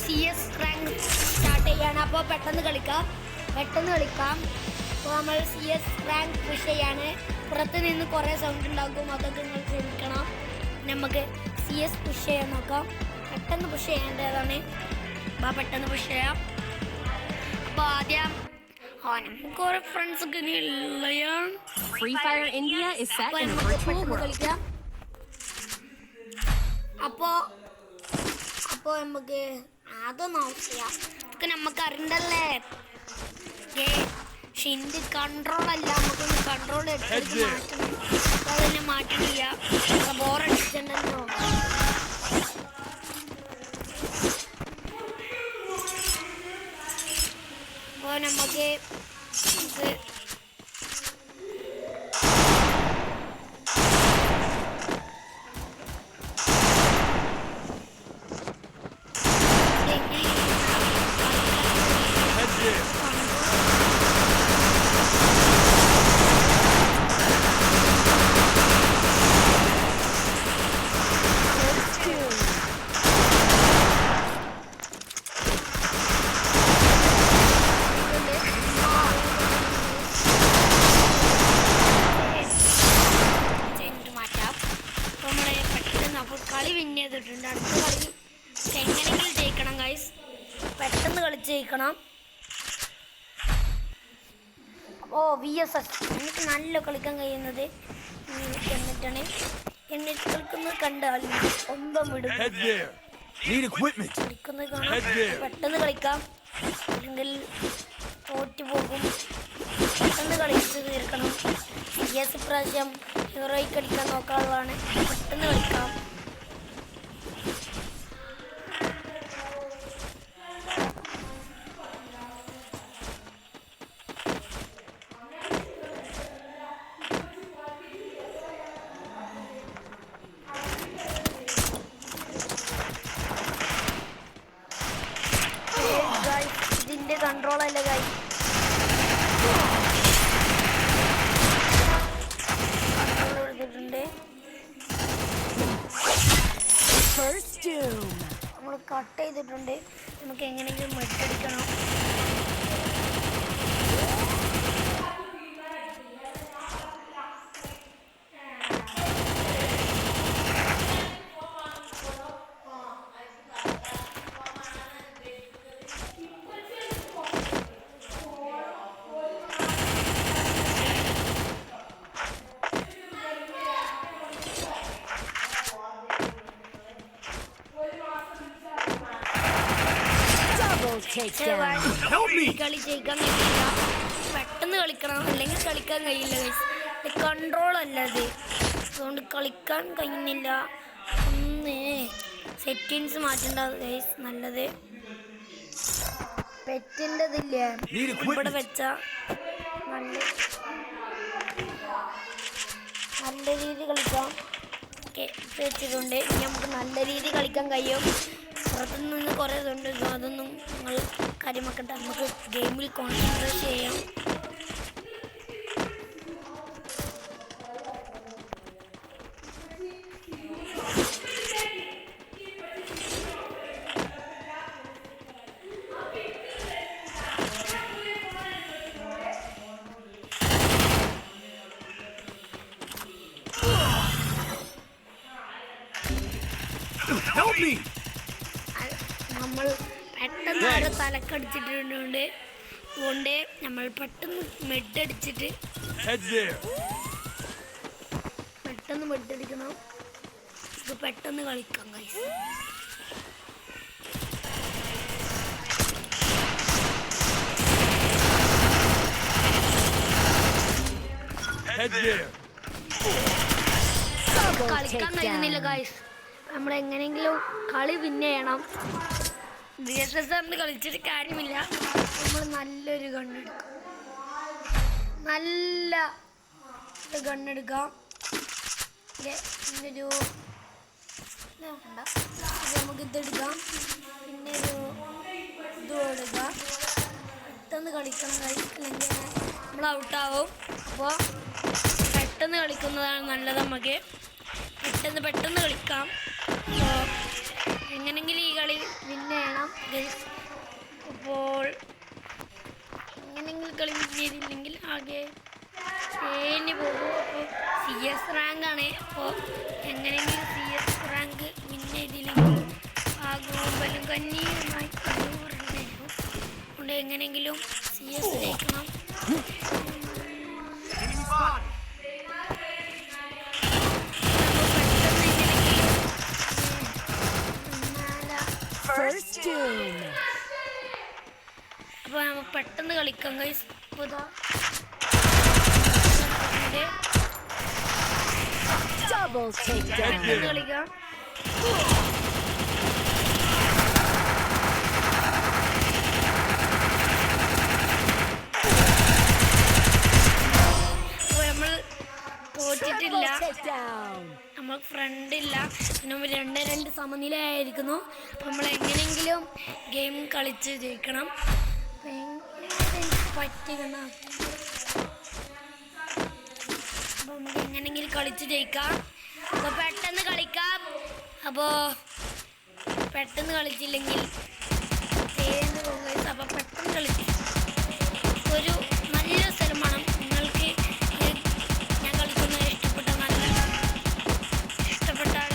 CS rank start ചെയ്യാണ്. അപ്പോൾ പെട്ടെന്ന് കളിക്കാം. അപ്പോൾ നമ്മൾ CS റാങ്ക് പുഷ് ചെയ്യാണ്. പുറത്ത് നിന്ന് കുറേ സൗണ്ട് ഉണ്ടാക്കും, അതൊക്കെ നിങ്ങൾ ശ്രമിക്കണം. നമുക്ക് CS പുഷ് ചെയ്യാൻ നോക്കാം. പെട്ടെന്ന് പുഷ് ചെയ്യേണ്ടതാണ്. അപ്പോൾ പെട്ടെന്ന് പുഷ് ചെയ്യാം. അപ്പോൾ ആദ്യം നമുക്ക് കുറേ ഫ്രണ്ട്സ് ഒക്കെ Free Fire India is set in the virtual world. അപ്പോൾ നമുക്ക് അതൊന്നും ആവശ്യമില്ല. ഇതൊക്കെ നമുക്ക് അറിയണ്ടല്ലേ. പക്ഷെ ഇതിൻ്റെ കൺട്രോളല്ല, നമുക്കൊന്ന് കൺട്രോൾ എടുത്ത് മാറ്റണം. അപ്പോൾ അതിനെ മാറ്റണില്ല. ബോറടിച്ചിട്ടുണ്ടല്ലോ. അപ്പോൾ നമുക്ക് കളി വിൻ ചെയ്തിട്ടുണ്ട്. അടുത്ത കളി എങ്ങനെയെങ്കിലും ജയിക്കണം ഗൈസ്. പെട്ടെന്ന് കളിച്ച് ജയിക്കണം. VSS എനിക്ക് നല്ല കളിക്കാൻ കഴിയുന്നത് എന്നിട്ടാണ്. എന്നിട്ട് കളിക്കുന്നത് കണ്ടാൽ ഒമ്പം വിടും. കളിക്കുന്നത് കാണാം. പെട്ടെന്ന് കളിക്കാം, അല്ലെങ്കിൽ തോറ്റു പോകും. പെട്ടെന്ന് കളിച്ച് തീർക്കണം. CS പ്രാവശ്യം ഹീറോയ്ക്ക് കളിക്കാൻ നോക്കാനുള്ളതാണ്. പെട്ടെന്ന് കളിക്കാം. ഇതിന്റെ കൺട്രോൾ അല്ലേ ഗൈസ്. കൺട്രോൾ എടുത്തിട്ടുണ്ട്. നമ്മൾ കട്ട് ചെയ്തിട്ടുണ്ട്. നമുക്ക് എങ്ങനെയെങ്കിലും മെട്ടടിക്കണം. കളി ജയിക്കാൻ കഴിയില്ല. പെട്ടെന്ന് കളിക്കണം, അല്ലെങ്കിൽ കളിക്കാൻ കഴിയില്ല ഗൈസ്. കൺട്രോൾ അല്ല അത്, അതുകൊണ്ട് കളിക്കാൻ കഴിയുന്നില്ല. ഒന്ന് സെറ്റിങ്സ് മാറ്റേണ്ട ഗൈസ്. നല്ലത് പെറ്റിൻ്റെതില്ലേ ഇവിടെ വെച്ച നല്ല രീതി കളിക്കാം. വെച്ചിട്ടുണ്ട്. ഇനി നമുക്ക് നല്ല രീതി കളിക്കാൻ കഴിയും. പുറത്തുനിന്ന് കുറേ ഇതുണ്ട്, അതൊന്നും നിങ്ങൾ കാര്യമാക്കട്ടെ. നമുക്ക് ഗെയിമിൽ കോൺസെൻട്രേറ്റ് ചെയ്യാം. നമ്മൾ പെട്ടെന്ന് അവിടെ തലക്കടിച്ചിട്ടുണ്ട്. അതുകൊണ്ട് നമ്മൾ പെട്ടെന്ന് മെഡടിച്ചിട്ട് മെഡടിക്കണം. ഇത് പെട്ടെന്ന് കളിക്കാം ഗൈസ്. കളിക്കാൻ കഴിയുന്നില്ല ഗൈസ്. നമ്മളെങ്ങനെയെങ്കിലും കളി വിൻ ചെയ്യണം. VSS കളിച്ചിട്ട് കാര്യമില്ല. നമ്മൾ നല്ലൊരു ഗണ്ണെടുക്കാം. നല്ല ഗണ്ണെടുക്കാം. പിന്നൊരു നമുക്ക് ഇതെടുക്കാം. പിന്നെ ഒരു ഇതും എടുക്കാം. പെട്ടെന്ന് കളിക്കണം ഗൈസ്, അല്ലെങ്കിൽ നമ്മൾ ഔട്ടാവും. അപ്പോൾ പെട്ടെന്ന് കളിക്കുന്നതാണ് നല്ലത്. നമുക്ക് പെട്ടെന്ന് കളിക്കാം. എങ്ങനെങ്കിലും ഈ കളി വിൻ ചെയ്യണം ഗൈസ്. അപ്പോൾ എങ്ങനെങ്കിലും കളി വിൻ ചെയ്തില്ലെങ്കിൽ ആകെ തേഞ്ഞു പോകും. അപ്പോൾ CS റാങ്കാണ്. അപ്പോൾ എങ്ങനെയെങ്കിലും CS റാങ്ക് വിൻ ചെയ്തില്ലെങ്കിൽ ആ ഗ്ലോബലും കന്നിയുമായി പറഞ്ഞേക്കും. അതുകൊണ്ട് എങ്ങനെയെങ്കിലും CS ജയിക്കണം. അപ്പോൾ നമ്മൾ പെട്ടെന്ന് കളിക്കാം ഗൈസ്. പെട്ടെന്ന് കളിക്കാം. അപ്പോൾ നമ്മൾ തോറ്റിട്ടില്ല, നമ്മൾ ഫ്രണ്ട് ഇല്ല, നമ്മൾ 2-2 സമനിലയായിരിക്കുന്നു. അപ്പോൾ നമ്മൾ എങ്ങനെയെങ്കിലും ഗെയിം കളിച്ച് ജയിക്കണം. പറ്റിക്കണം. അപ്പോൾ നമുക്ക് എങ്ങനെയെങ്കിലും കളിച്ച് ജയിക്കാം. അപ്പോൾ പെട്ടെന്ന് കളിക്കാം. അപ്പോൾ പെട്ടെന്ന് കളിച്ചില്ലെങ്കിൽ തേന്ന് പോകും. അപ്പോൾ പെട്ടെന്ന് കളിച്ച് ഒരു നല്ല സ്ഥലമാണ്. നിങ്ങൾക്ക് ഞാൻ കളിക്കുന്നത് ഇഷ്ടപ്പെട്ടാൽ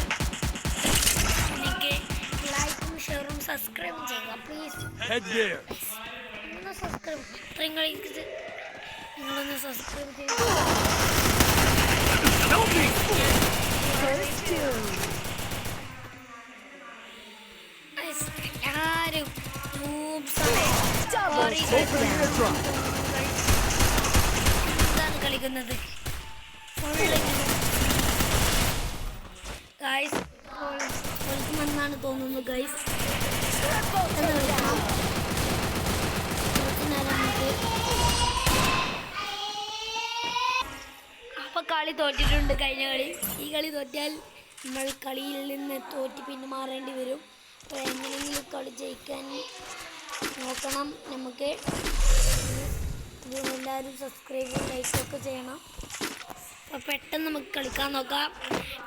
എനിക്ക് ലൈക്കും ഷെയറും സബ്സ്ക്രൈബും ചെയ്യുക പ്ലീസ്. ഒന്ന് സബ്സ്ക്രൈബ്, ഇത്രയും കളിക്കുന്നത് നിങ്ങളൊന്ന് സബ്സ്ക്രൈബ് ചെയ്യുക. എല്ലാരും എന്താണ് കളിക്കുന്നത്? ഗൈസ് കളിക്കുമെന്നാണ് തോന്നുന്നത് ഗൈസ്. അപ്പൊ കളി തോറ്റിട്ടുണ്ട് കഴിഞ്ഞ കളി. ഈ കളി തോറ്റാൽ നമ്മൾ കളിയിൽ നിന്ന് തോറ്റ് പിന്മാറേണ്ടി വരും. അപ്പോൾ എങ്ങനെയെങ്കിലും കളി ജയിക്കാൻ നോക്കണം. നമുക്ക് എല്ലാവരും സബ്സ്ക്രൈബും ലൈക്കൊക്കെ ചെയ്യണം. അപ്പോൾ പെട്ടെന്ന് നമുക്ക് കളിക്കാൻ നോക്കാം.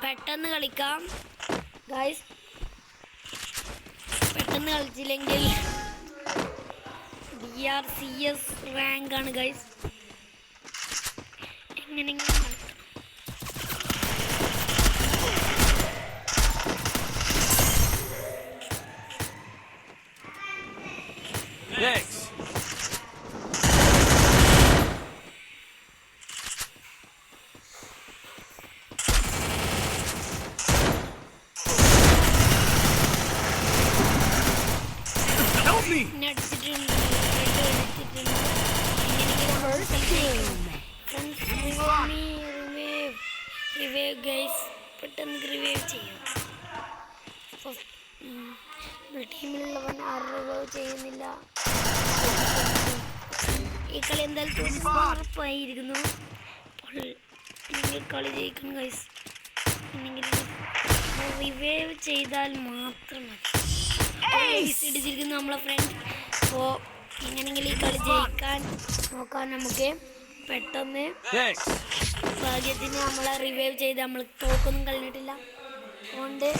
പെട്ടെന്ന് കളിക്കാം ഗൈസ്. പെട്ടെന്ന് കളിച്ചില്ലെങ്കിൽ CS റാങ്കാണ് ഗൈസ്. എങ്ങനെയെങ്കിലും Next. Help me. Revive guys. പെട്ടെന്ന് റിവൈവ് ചെയ്യാം. ടീമിലുള്ളവൻ റിവൈവ് ചെയ്യുന്നില്ല. ഈ കളി എന്തായാലും ഉറപ്പായിരിക്കുന്നു. കളി ജയിക്കണം ഗൈസ്. റിവൈവ് ചെയ്താൽ മാത്രം മതി. ഇടിച്ചിരിക്കുന്നു നമ്മളെ ഫ്രണ്ട്. അപ്പോൾ എങ്ങനെയെങ്കിലും ഈ കളി ജയിക്കാൻ നോക്കാൻ നമുക്ക് പെട്ടെന്ന്. ഭാഗ്യത്തിന് നമ്മളെ റിവൈവ് ചെയ്ത് നമ്മൾ തോക്കൊന്നും കഴിഞ്ഞിട്ടില്ല. അതുകൊണ്ട്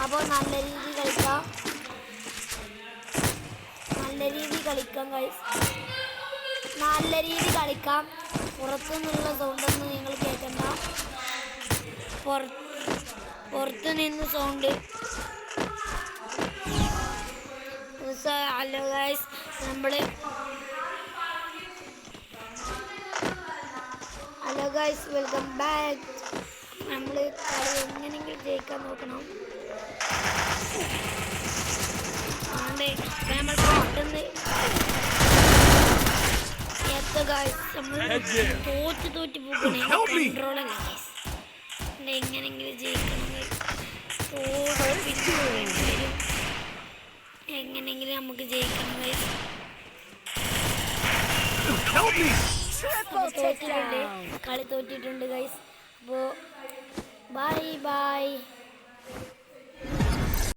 അപ്പോൾ നല്ല രീതിയിൽ കളിക്കാം. നല്ല രീതിയിൽ കളിക്കാം ഗൈസ്. നല്ല രീതിയിൽ കളിക്കാം. പുറത്തുനിന്നുള്ള സൗണ്ടൊന്നും നിങ്ങൾ കേൾക്കണ്ട. പുറത്തു നിന്ന് sound. Hello guys, hello guys, welcome back. നമ്മൾ കളി എങ്ങനെയെങ്കിലും ജയിക്കാൻ നോക്കണം. അതുകൊണ്ട് നമ്മൾ പെട്ടെന്ന് നമ്മൾ തോറ്റ് പോകണേ. കൺട്രോളല്ല ഗൈസ്. എങ്ങനെയെങ്കിലും ജയിക്കണം. എങ്ങനെയെങ്കിലും നമുക്ക് ജയിക്കണം ഗൈസ്. തോറ്റിട്ടുണ്ട്, കളി തോറ്റിട്ടുണ്ട് ഗൈസ്. അപ്പോൾ ബൈ.